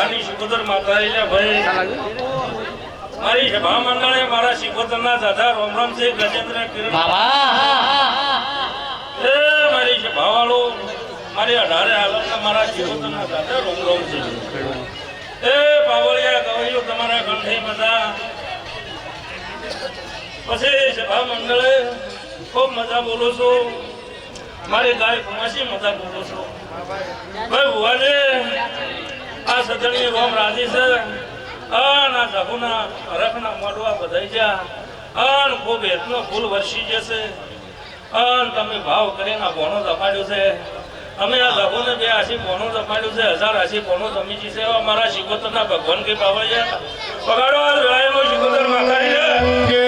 મારી શિકોતર માતા ભાઈ મારી સભા મંડળે મારા શિકોતરના દાદા રોમ રોમ છે ગજેન્દ્ર કિરણ એ મારી સભા વાળો મારી 18 હાલતના મારા શિકોતરના દાદા રોમ રોમ છે એ પાવળિયા ગવૈયો તમારા કંઠે બધા પછી સભા મંડળે ખૂબ મજા બોલો છો મારી ગાય કુમાસી મજા બોલો છો ભાઈ ભુવાને આ સજણી રોમ રાજી છે ના જગુના હરખના મોડવા બધાઈ જા અન ખૂબ હેતનો ફૂલ વર્ષી જશે અન તમે ભાવ કરીને બોનો જમાડ્યો છે અમે આ જગુને બે આશી બોનો જમાડ્યું છે 1000 આશી બોનો જમી છે એવા મારા શિકોતરના ભગવાન કે પાવળિયા પગાડો આ રાયનો શિકોતર માતાજી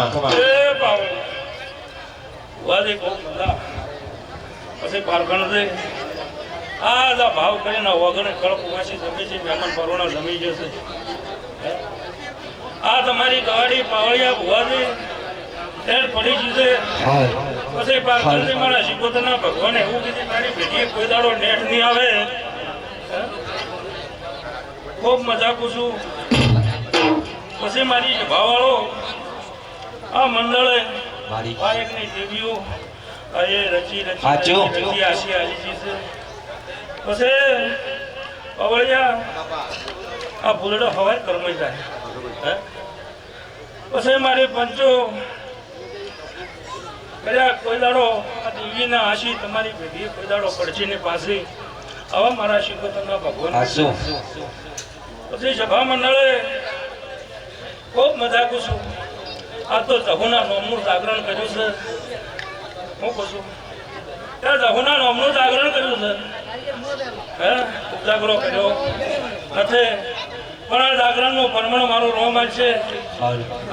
Come on. વાદે કોક મજા પછી પારખણ દે આ ભાવ કરીને વગણે કળપ વાસી જમી છે મહેમાન પરોણા જમી જશે આ તમારી ગાડી પાવળિયા ભુવાજી ટેર પડી જશે પછી પારખણ મારા શિકોતરના ભગવાને એવું કીધું મારી ભેટીએ કોઈ દાડો નેટ નહીં આવે ખૂબ મજા પૂછું પછી મારી ભાવાળો આ મંડળે બાયકની દેવીઓ એ રચી આશી આલી છે પછી પાવળિયા આ ભૂલડો હવાય કરમાઈ જાય પછી મારી પંચો કયા કોઈ દાડો આ દેવીના આશી તમારી ભેગી કોઈ દાડો પડશે ને પાછી આવા મારા શિકોતરના ભગવાન પછી સભા મંડળે ખૂબ મજા કરું આ તો જહુના નોમનું જાગરણ કર્યું છે હું કહું છું ત્યાં જહુના નોમનું જાગરણ કર્યું છે હે ઉજાગરો કર્યો નથી પણ આ જાગરણનું પરમણ મારું રોમાન છે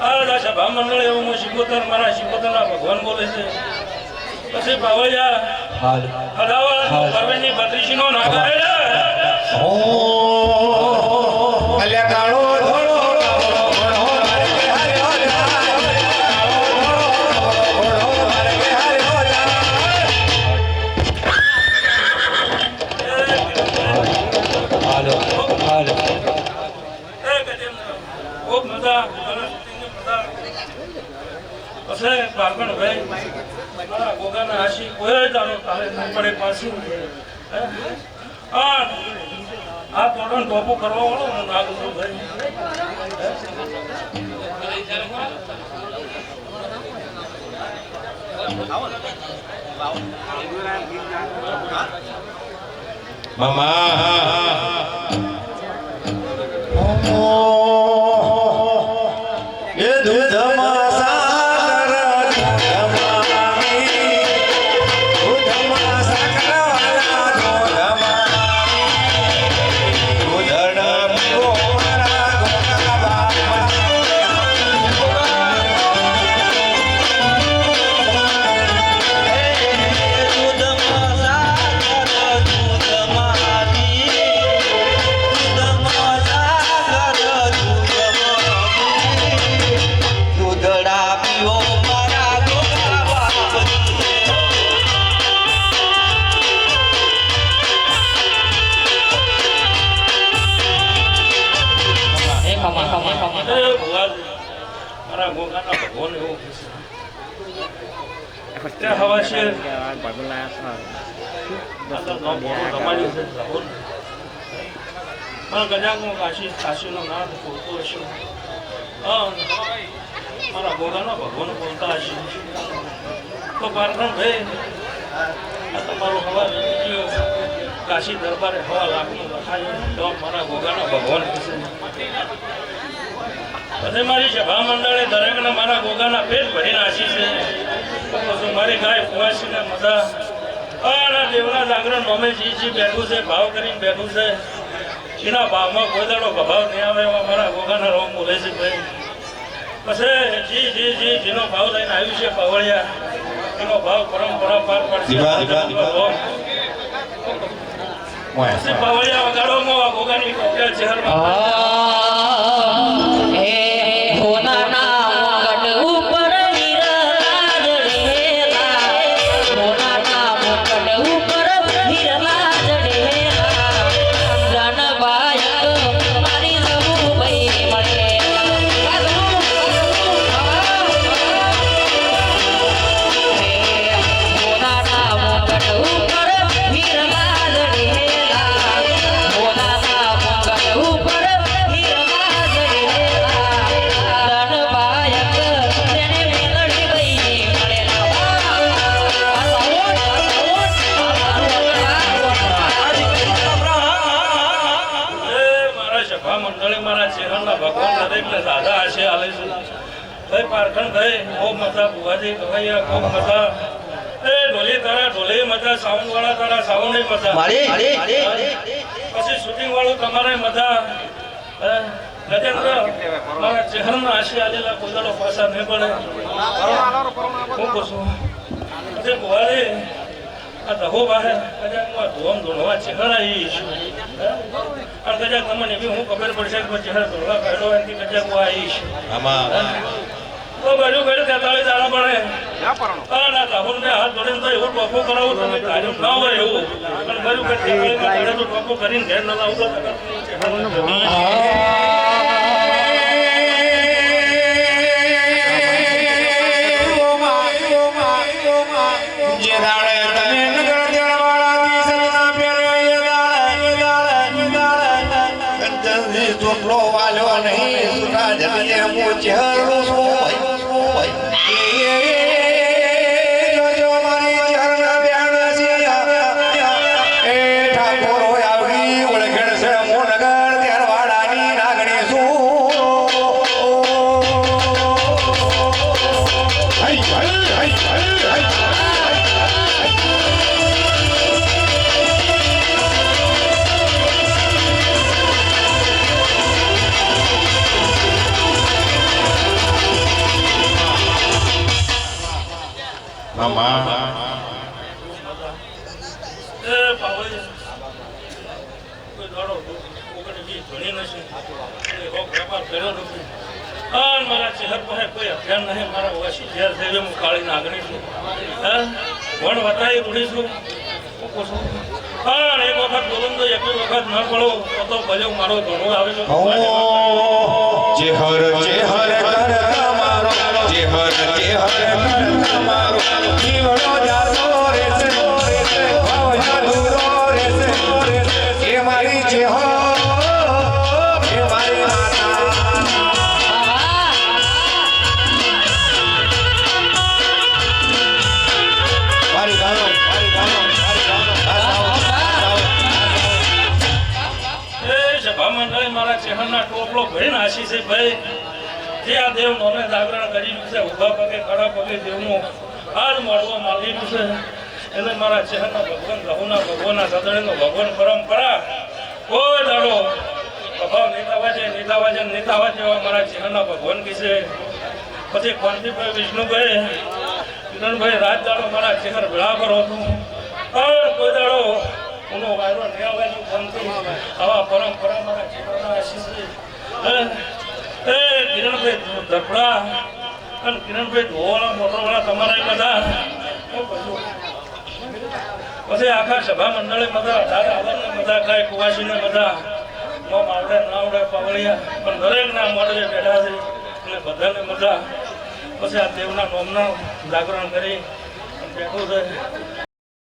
આ સભા મંડળ એવું હું શિકોતર મારા શિકોતરના ભગવાન બોલે છે પછી પાવળિયા અદાવળ પરવેની બત્રીસીનો નાગારે અલ્યા કાળો બાળપણ ભાઈ મારા ગોગાના આશી કોઈ દાડો તારે ન પડે પાછું આ તોડણ ટોપું કરવા વાળો હું ના ગુજરું ભાઈ હવા છે ગજાકમાં કાશીનો નાથ બોલતો હશે મારા ગોગાના ભગવાન બોલતા હશે તો પારખણ ભાઈ આ તમારો હવા કાશી દરબારે હવા લાખનું લખાયું તો મારા ગોગાના ભગવાન કહેશે. પછી મારી સભા મંડળે દરેકને મારા ગોગાના પેટ ભરીને આશી છે. પછી મારી ગાય કુવાસીને મજા અને દેવના જાગરણ નોમે જી બેઠું છે, ભાવ કરીને બેઠું છે. એના ભાવમાં કોઈ દાડો ભાવ નહીં આવે એવા મારા ગોગાના રોગ બોલે છે ભાઈ. પછી જેનો ભાવ લઈને આવ્યું છે પાવળિયા એનો ભાવ પરંપરા પાર પાડશે. પાવળિયા વગાડોમાં ગોગાની કોકિયા શહેરમાં પછી શૂટિંગ વાળું તમારે મજા ગજેન્દ્ર મારા ચહેરાના આશી આલેલા કોઈ દાડો પાછા નહીં પડે. હું કહું છું પછી ગોવાળી આ દહો બાહે કદાચ હું ધોમ ધોળવા ચહેરા આવીશ અને કદાચ તમને એવી હું ખબર પડશે કે ચહેરા ધોળવા કાઢો એથી કદાચ હું આવીશ તો બાજુ ગયું 43 દાડા પડે અને રાહુલને હાથ જોડીને તો એવું ટોપો કરાવું તમે કાર્ય ના હોય એવું અને બાજુ તો ટોપો કરીને ઘેર ન લાવું તો મારા ચહેર પાસે કોઈ અભ્યાન નહીં. મારા ઓછી ઝેર થઈ હું કાળી નાગણી છું. વણ વતાઈ રૂઢી છું. પણ એક વખત બોલું તો એક વખત ન પડો તો ભલે મારો ધોણો આવેલો. મારા ચહેરના ટોપલો ભરીને આશી છે ભાઈ. જે આ દેવ નોને જાગરણ કર્યું છે, ઉભા પગે ખડા પગે દેવનું હાર મળવા માંગેલું છે એને મારા ચહેરના ભગવાન રહુના ભગવાનના સદણીનો ભગવાન પરંપરા કોઈ દાડો અભાવ નેતાવા જેવા મારા ચહેરના ભગવાન કીશે. પછી કોંતીભાઈ વિષ્ણુભાઈ કિરણભાઈ રાત દાડો મારા ચહેર ભેળા પર હતું પણ કોઈ દાડો ઉનો વાયરો નહીં આવવાનું બનતું. આવા પરંપરા મારા ચહેરાના આશીષ કિરણભાઈ ધરપડા અને કિરણભાઈ ધોવાળા મોટરવાળા તમારા બધા પછી આખા સભા મંડળે બધા 18 આવરને બધા ખાય કુવાસીને બધા આવડે ના આવડે પાવળિયા પણ દરેકના મોઢે બેઠા છે અને બધાને મજા. પછી આ દેવના નોમના જાગરણ કરી બેઠું છે